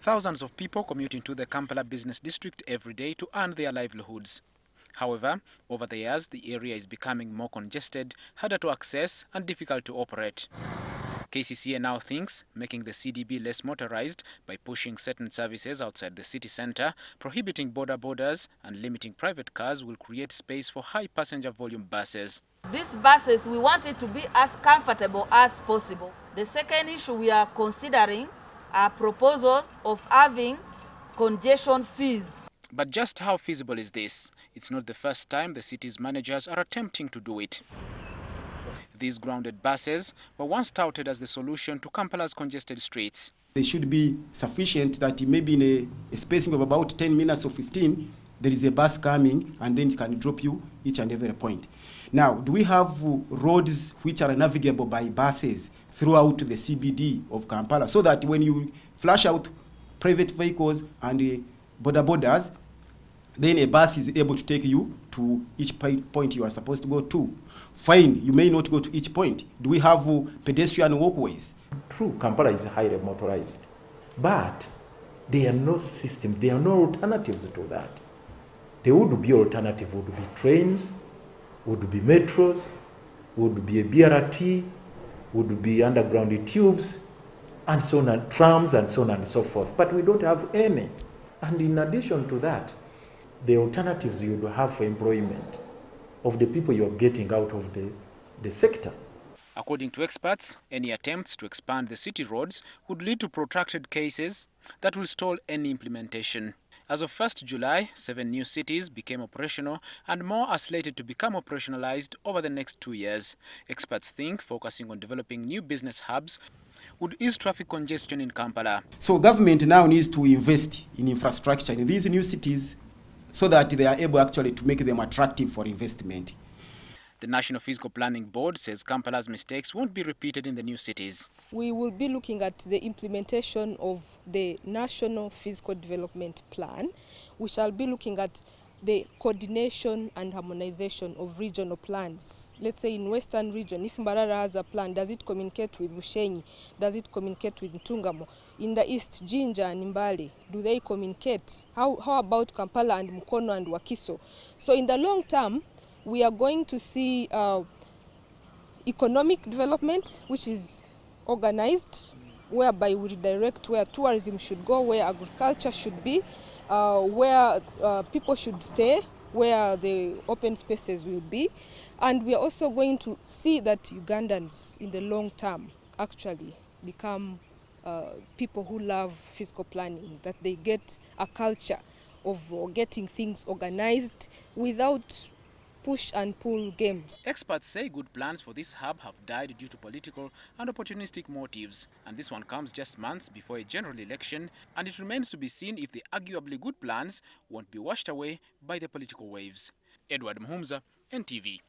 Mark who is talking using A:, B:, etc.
A: Thousands of people commute into the Kampala business district every day to earn their livelihoods. However, over the years, the area is becoming more congested, harder to access, and difficult to operate. KCCA now thinks making the CDB less motorized by pushing certain services outside the city center, prohibiting border borders, and limiting private cars will create space for high passenger volume buses.
B: These buses, we want it to be as comfortable as possible. The second issue we are considering are proposals of having congestion fees.
A: But just how feasible is this? It's not the first time the city's managers are attempting to do it. These grounded buses were once touted as the solution to Kampala's congested streets.
C: They should be sufficient that maybe in a spacing of about 10 minutes or 15, there is a bus coming and then it can drop you each and every point. Now, do we have roads which are navigable by buses throughout the CBD of Kampala so that when you flash out private vehicles and border borders, then a bus is able to take you to each point you are supposed to go to? Fine, you may not go to each point. Do we have pedestrian walkways?
D: True, Kampala is highly motorized, but there are no system, there are no alternatives to that. There would be alternative, would be trains, would be metros, would be a BRT, would be underground tubes, and so on, and trams, and so on and so forth. But we don't have any. And in addition to that, the alternatives you would have for employment of the people you're getting out of the sector.
A: According to experts, any attempts to expand the city roads would lead to protracted cases that will stall any implementation. As of 1st July, 7 new cities became operational and more are slated to become operationalized over the next 2 years. Experts think focusing on developing new business hubs would ease traffic congestion in Kampala.
C: So government now needs to invest in infrastructure in these new cities so that they are able actually to make them attractive for investment.
A: The National Physical Planning Board says Kampala's mistakes won't be repeated in the new cities.
E: We will be looking at the implementation of the National Physical Development Plan. We shall be looking at the coordination and harmonization of regional plans. Let's say in Western region, if Mbarara has a plan, does it communicate with Bushenyi? Does it communicate with Ntungamo? In the East, Jinja and Mbale, do they communicate? How about Kampala and Mukono and Wakiso? So in the long term, we are going to see economic development, which is organized, whereby we redirect where tourism should go, where agriculture should be, where people should stay, where the open spaces will be. And we are also going to see that Ugandans in the long term actually become people who love physical planning, that they get a culture of getting things organized without push and pull games.
A: Experts say good plans for this hub have died due to political and opportunistic motives. And this one comes just months before a general election, and it remains to be seen if the arguably good plans won't be washed away by the political waves. Edward Muhumza, NTV.